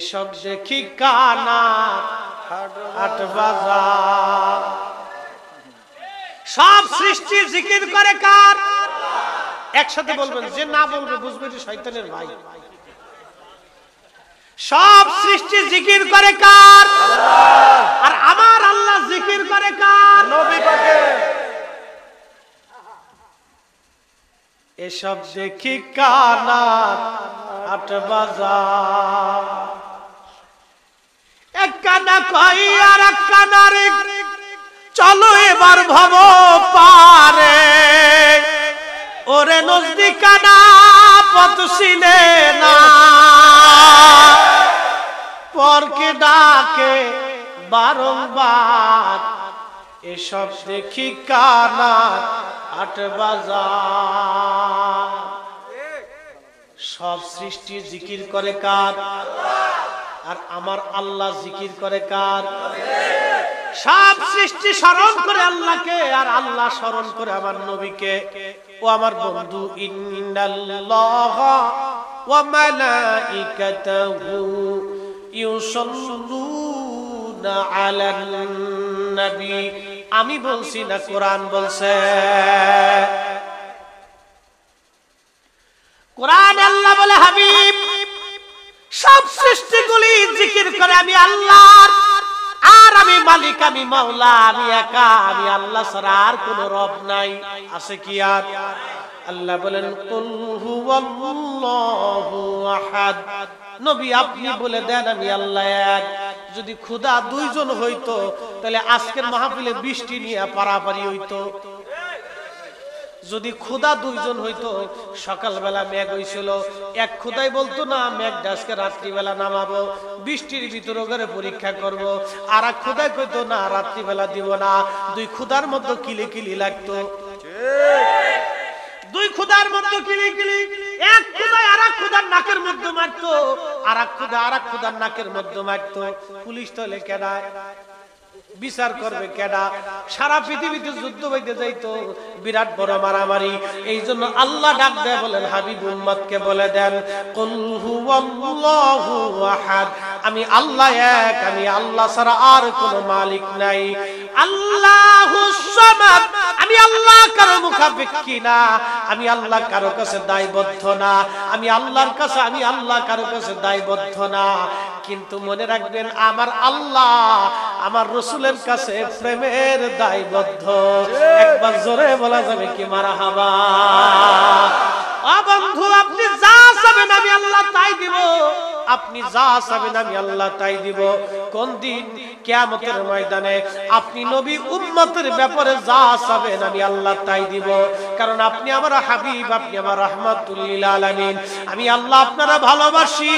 সব দেখি কানা হাট বাজার। সব সৃষ্টি জিকির করে কার? একসাথে বলবেন, যে না বলবে বুঝবে যে শয়তানের ভাই। সব সৃষ্টি জিকির করে কার? আর আমার আল্লাহ জিকির করে কার? নবী পাকের। এসব দেখি কানা হাট বাজার। এক কানা কই আর এক কানার চলো এবার ভব পারে। ওরে নজদিক কানা পথ চিনে না, পরকে ডাকে বারংবার। এসব দেখি কানা হাট বাজার। সব সৃষ্টি জিকির করে কার? আর আমার আল্লাহ জিকির করে কার? সব সৃষ্টি স্মরণ করে আল্লাহকে, আর আল্লাহ স্মরণ করে আমার নবীকে। ও আমার বন্ধু, ইন্নাল্লাহা ওয়া মালাইকাতাহু ইউসাল্লুনা আলান নবী। আমি বলছি না, কোরআন বলছে। কোরআন আল্লাহ বলে, হাবিব সব সৃষ্টিগুলি জিকির করে আমি আল্লাহর। আর আমি মালিক, আমি মাওলা, আমি একা, আমি আল্লাহ ছাড়া আর কোন রব নাই। আছে কি আর? আল্লাহ বলেন, কুল হুয়াল্লাহু আহাদ। নবী আপনি বলে দেন আমি আল্লাহ এক। যদি খোদা দুইজন হইতো তাহলে আজকের মাহফিলে বৃষ্টি নিয়ে পারাপারি হইতো। যদি খোদা দুইজন হইতো, সকালবেলা মেঘ হইছিল, এক খোদাই বলতো না মেঘটা আজকে রাত্রিবেলা নামাবো, বৃষ্টির ভিতরে করে পরীক্ষা করব। আর এক খোদাই কইতো না রাত্রিবেলা দিব না। দুই খোদার মধ্যে কিলি কিলি লাগতো। দুই খোদার মধ্যে কিলি কিলি। এক খোদাই আর এক খোদার নাকের মধ্যে মারতো, আর এক খোদা আর এক খোদার নাকের মধ্যে মারতো। পুলিশ তলে কেডা বিচার করবে কেডা? সারা পৃথিবীতে যুদ্ধ হইতে যাইতো, বিরাট বড় মারামারি। এই জন্য আল্লাহ ডাক দেয়, বলেন হাবিব উম্মতকে বলে দেন, কুল হুয়াল্লাহু আহাদ। আমি আল্লাহ এক, আমি আল্লাহ ছাড়া আর কোনো মালিক নাই। আল্লাহুস সামাদ। আমি আল্লাহ কারো মুখাপেক্ষী না, আমি আল্লাহ কারো কাছে দায়বদ্ধ না। আমি আল্লাহর কাছে, আমি আল্লাহ কারো কাছে দায়বদ্ধ না। কিন্তু মনে রাখবেন, আমার আল্লাহ আমার রাসূলের কাছে প্রেমের দায়বদ্ধ। একবার জোরে বলা যাবে কি মারহাবা? ও বন্ধু, আপনি যা চাবেন আমি আল্লাহ তাই দিব। আপনি যা চাবেন আমি আল্লাহ তাই দিব। কোন দিন? কিয়ামতের ময়দানে। আপনি নবী উম্মতের ব্যাপারে যা চাবেন আমি আল্লাহ তাই দিব। কারণ আপনি আমার হাবিব, আপনি আমার রাহমাতুল লিল আলামিন। আমি আল্লাহ আপনারা ভালোবাসি,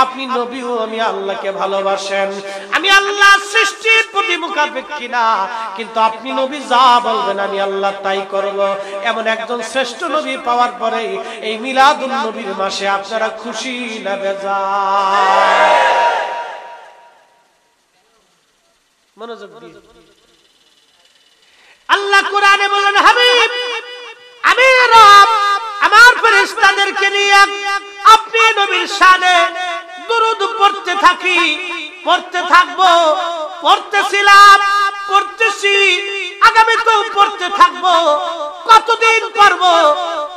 আপনি নবীও আমি আল্লাহকে ভালোবাসেন। আমি আল্লাহ সৃষ্টির প্রতি মুখাপেক্ষী না, কিন্তু আপনি নবী যা বলবেন আমি আল্লাহ তাই করব। এমন একজন শ্রেষ্ঠ নবী পাওয়ার পরে এই মিলাদুন নবীর মাসে আপনারা খুশি না বেজার? মনোযোগ দিন। আল্লাহ কোরআনে বলেন, হাবিব আমি রব আমার ফেরেশতাদেরকে নিয়ে আপনি নবীর শানে দুরূদ পড়তে থাকি, পড়তে থাকবো, পড়তেছিলাম, পড়তেছি, আগামীতেও পড়তে থাকবো। কতদিন পড়বো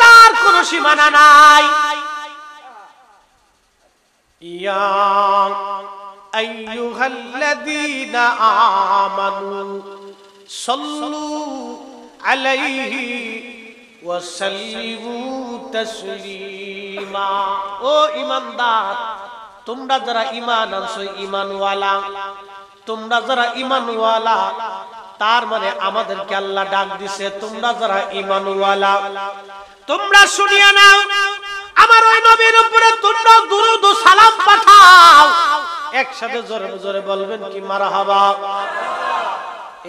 তার কোনো সীমানা নাই। ইয়া আইয়ুহাল্লাযীনা আমানু সাল্লু আলাইহি ওয়া সাল্লিমু তাসলিমা। ও ঈমানদার, তোমরা যারা ঈমান আনছো, ঈমানওয়ালা, তোমরা যারা ঈমানওয়ালা, তার মানে আমাদেরকে আল্লাহ ডাক দিছে, তোমরা যারা ঈমানওয়ালা তোমরা শুনিয়া নাও, আমার ওই নবীর উপরে তোমরা দুরূদ ও সালাম পাঠাও। একসাথে জোরে জোরে বলবেন কি মারহাবা?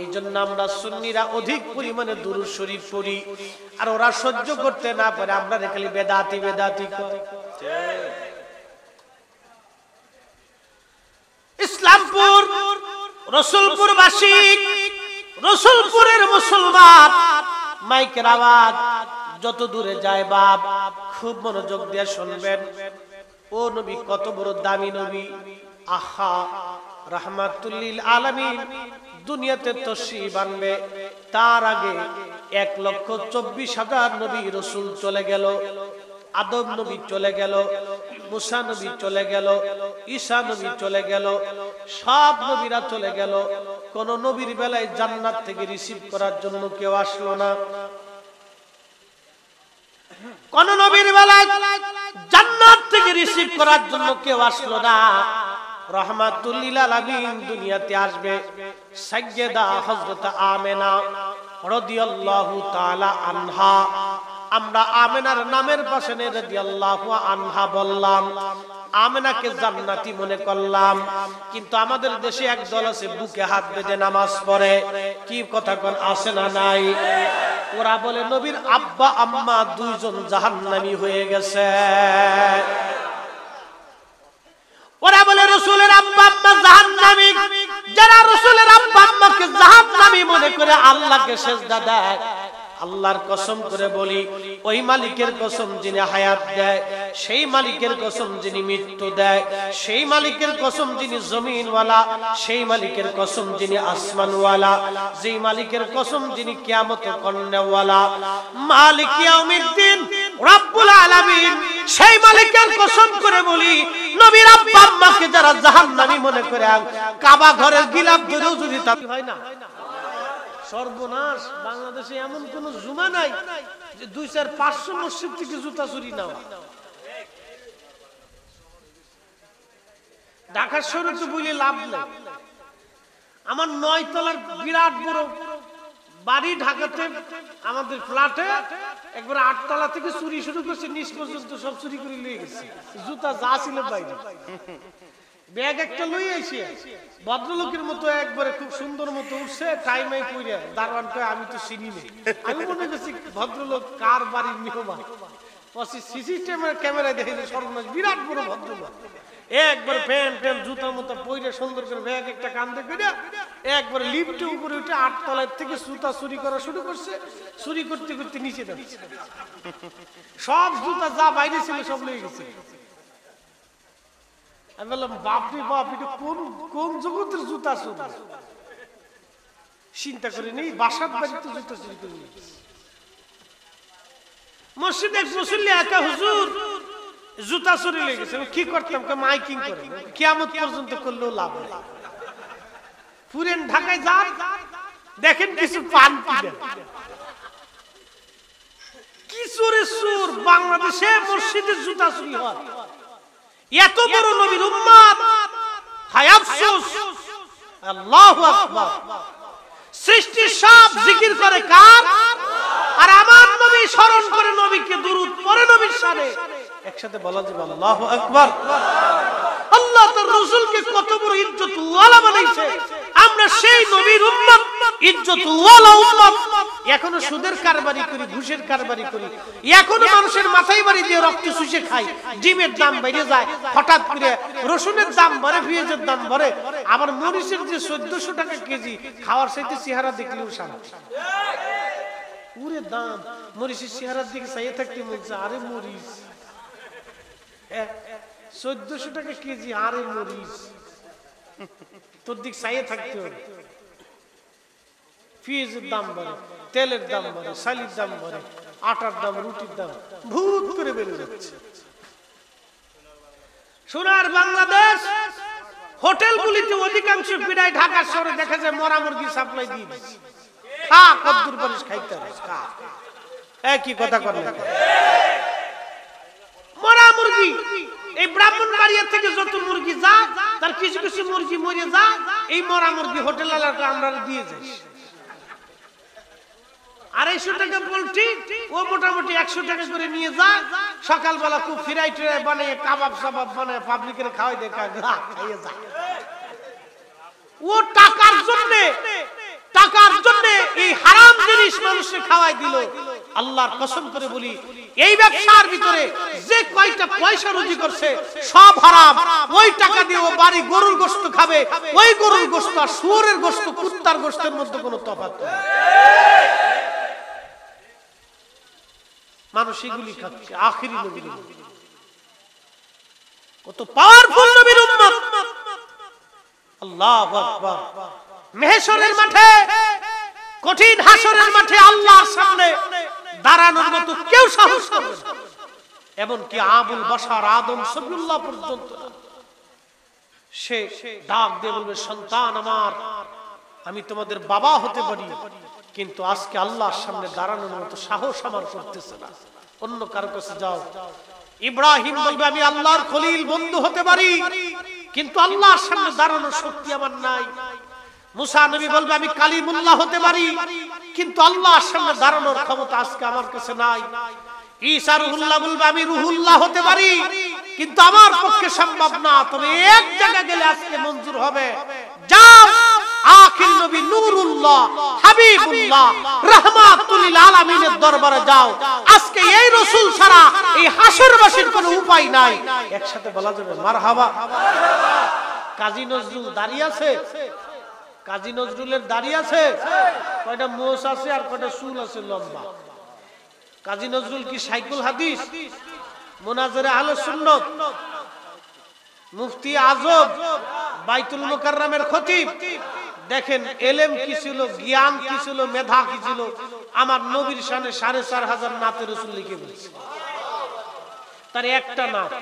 এই জন্য আমরা সুন্নিরা অধিক পরিমাণে দুরূদ শরীফ পড়ি। আর ওরা সহ্য করতে না পারে, আমরা খালি বেদাতি বেদাতি কই। ইসলামপুর রসুলপুরবাসী, রসুলপুরের মুসলমান, মাইকের আওয়াজ যত দূরে যায় বাপ, খুব মনোযোগ দিয়ে শুনবেন। ও নবী কত বড় দামি নবী, আহা রাহমাতুল লিল আলামিন দুনিয়াতে তশরীফ আনবে, তার আগে 1,24,000 নবী রাসূল চলে গেল। আদম নবী চলে গেল, মুসা নবী চলে গেল, ঈসা নবী চলে গেল, সব নবীরা চলে গেল। কোন নবীর বেলায় জান্নাত থেকে রিসিভ করার জন্য কেউ আসলো না। কোন নবীর বেলায় জান্নাত থেকে রিসিভ করার জন্য কেউ আসলো না। রাহমাতুল লিল আলামিন দুনিয়াতে আসবে সাইয়্যিদা হযরত আমেনা রাদিয়াল্লাহু তাআলা আনহা। আমরা আমেনার নামের পাশে রাদিয়াল্লাহু আনহা বললাম, আমেনাকে জান্নাতি মনে করলাম। কিন্তু আমাদের দেশে এক দল আছে বুকে হাত বেঁধে নামাজ পড়ে। কি কথা কোন আছে না নাই? ওরা বলে নবীর আব্বা আম্মা দুইজন জাহান্নামী হয়ে গেছে। ওরা বলে রাসূলের আব্বা আম্মা জাহান্নামী। যারা রাসূলের আব্বা আম্মাকে জাহান্নামী মনে করে আল্লাহকে সিজদা দেয়, আল্লাহর কসম করে বলি, ওই মালিকের কসম যিনি হায়াত দেয়, সেই মালিকের কসম যিনি মৃত্যু দেয়, সেই মালিকের কসম যিনি জমিনওয়ালা, সেই মালিকের কসম যিনি আসমানওয়ালা, যেই মালিকের কসম যিনি কিয়ামত করনেওয়ালা, মালিক ইয়াউমিদ্দিন রব্বুল আলামিন, সেই মালিকের কসম করে বলি, নবীর আব্বা আম্মাকে যারা জাহান্নামী মনে করে কাবা ঘরের গিলাফ ধরেও যদি তা হয় না। সর্বনাশ, বাংলাদেশে এমন কোন জুমা নাই যে 200-500 মসজিদ থেকে জুতা চুরি না। ঢাকা শহরে তো বলে লাভ নেই। আমার 9 তলার বিরাট বড় বাড়ি ঢাকাতে, আমাদের ফ্ল্যাটে একবার 8 তলা থেকে চুরি শুরু করছে, নিচ পর্যন্ত সব চুরি করে নিয়ে গেছে। জুতা যা ছিল বাইরে, ব্যাগ একটা লই আইছে, ভদ্রলোকের মতো একবারে খুব সুন্দর মতো উঠছে, টাইমে কইরা দারোয়ান কয় আমি তো চিনি না। আমি মনে করছি ভদ্রলোক কার বাড়ির মেহমান। পরে সিসিটিভি ক্যামেরায় দেখে যে সর্বনাশ, বিরাট বড় ভদ্রলোক একবার প্যান্ট প্যান্ট জুতা মতো পরে সুন্দর করে ব্যাগ একটা কান্দে কইরা একবার লিফটে উপরে উঠে 8 তলার থেকে জুতা চুরি করা শুরু করছে। চুরি করতে করতে নিচে নামছে, সব জুতা যা বাইরে ছিল সব লয়ে গেছে। আমি বললাম বাপরে বাপ, এটা কোন কোন জগতের জুতা চুরি? চিন্তা করে নেই, বাসার বাড়িতে জুতা চুরি করে নিয়ে গেছে। মসজিদে এক মুসল্লি একা, হুজুর জুতা চুরি লেগে গেছে। কি করতাম? মাইকিং করে কিয়ামত পর্যন্ত করলেও লাভ নেই। পুরেন ঢাকায় যান, দেখেন কিছু পান কিনেন। কি চোরে চোর, বাংলাদেশে মসজিদের জুতা চুরি হয়। এত বড় নবীর উম্মত, হায় আফসোস। আল্লাহু আকবার। সৃষ্টি সব জিকির করে কার? আর আমার নবী স্মরণ করে, নবীকে দুরূদ পড়ে নবীর শানে। একসাথে বলা যাবে আল্লাহু আকবার। আল্লাহ তার রাসূলকে কত বড় ইজ্জতওয়ালা বানাইছে। আমরা সেই নবীর উম্মত, ইজ্জতওয়ালা উম্মত। এখনো সুদের কারবারি করি, ঘুষের কারবারি করি, এখনো মানুষের মাথায় বাড়ি দিয়ে রক্ত চুষে খাই। ডিমের দাম বেড়ে যায়, হঠাৎ করে রসুনের দাম বাড়ে, পেঁয়াজের দাম বাড়ে, আবার মরিচের যে 1400 টাকা কেজি, খাওয়ার সাথে চেহারা দেখলেও শান্তি। পুরে দাম, মরিচের চেহারার দিকে চাইয়ে থাকতে বলছে, আরে মরিচ 1400 টাকা কেজি, আরে মরিচ তোর দিক চাইয়ে থাকতে হবে। পেঁয়াজের দাম বাড়ে, তেলের দাম বাড়ে, চালের দাম বাড়ে, আটার দাম, রুটির দাম ভূত করে বেড়ে যাচ্ছে। সোনার বাংলাদেশ হোটেলগুলিতে অধিকাংশ বিদায় ঢাকা শহরে দেখা যায় মরা মুরগি সাপ্লাই দিয়ে দিচ্ছে। খা, কদ্দুর পারিস খাইতে হবে, খা। একই কথা করে মরা মুরগি। এই ব্রাহ্মণবাড়িয়া থেকে যত মুরগি যা, তার কিছু কিছু মুরগি মরে যা, এই মরা মুরগি হোটেল এলাকা আমরা দিয়ে যাই। 250 টাকা পোল্ট্রি, ও মোটামুটি 100 টাকা করে নিয়ে যা। সকালবেলা খুব ফ্রাই ট্রাই বানিয়ে, কাবাব সাবাব বানিয়ে পাবলিকের খাওয়াই দেয়, খাইয়ে যা। ও টাকার জন্য এই হারাম জিনিস মানুষকে খাওয়াই দিল। আল্লাহর কসম করে বলি, এই ব্যবসার ভিতরে যে কয়টা পয়সা রুজি করছে সব হারাম। ওই টাকা দিয়ে ও বাড়ি গরুর গোশত খাবে, ওই গরুর গোশত আর শুয়োরের গোশত, কুত্তার গোশতের মধ্যে কোনো তফাৎ নেই। মানুষ এগুলি খাচ্ছে। আখিরি নবীর কত পাওয়ারফুল নবীর উম্মত, আল্লাহু আকবার। মেহশরের মাঠে, কঠিন হাসরের মাঠে আল্লাহর সামনে দাঁড়ানোর মতো কেউ সাহস করবে না, এমনকি আবুল বাশার আদম সবিউল্লাহ পর্যন্ত। সে ডাক দিয়ে বলবে, সন্তান আমার, আমি তোমাদের বাবা হতে পারি, কিন্তু আজকে আল্লাহর সামনে দাঁড়ানোর মতো সাহস আমার করতেছে না, অন্য কারো কাছে যাও। ইব্রাহিম বলবে, আমি আল্লাহর খলিল বন্ধু হতে পারি, কিন্তু আল্লাহর সামনে দাঁড়ানোর শক্তি আমার নাই। মুসা নবী বলবে, আমি কালিমুল্লাহ হতে পারি, কিন্তু আল্লাহর সামনে দাঁড়ানোর ক্ষমতা আজকে আমার কাছে নাই। ঈসা রুহুল্লাহ বলবে, আমি রুহুল্লাহ হতে পারি, কিন্তু আমার পক্ষে সম্ভব না। তবে এক জায়গা গেলে আজকে মঞ্জুর হবে, যাও আখির নবী নূরুল্লাহ হাবিবুল্লাহ রাহমাতুল লিল আলামিনের দরবারে যাও। আজকে এই রাসূল ছাড়া এই হাসরবাসীর কোনো উপায় নাই। একসাথে বলা যাবে মারহাবা। কাজী নজরুল দাঁড়িয়ে আছে, কাজী নজরুলের দাঁড়িয়ে আছে, কয়টা মোষ আছে আর কয়টা চুল আছে লম্বা। কাজী নজরুল কি সাইকুল হাদিস, মুনাজারে আহলে সুন্নাত, মুফতি আজম, বাইতুল মুকাররমের খতিব। দেখেন এলেম কি ছিল, জ্ঞান কি ছিল, মেধা কি ছিল। আমার নবীর শানে ৪৫০০ নাতে রাসূল লিখে বলেছে, তার একটা নাত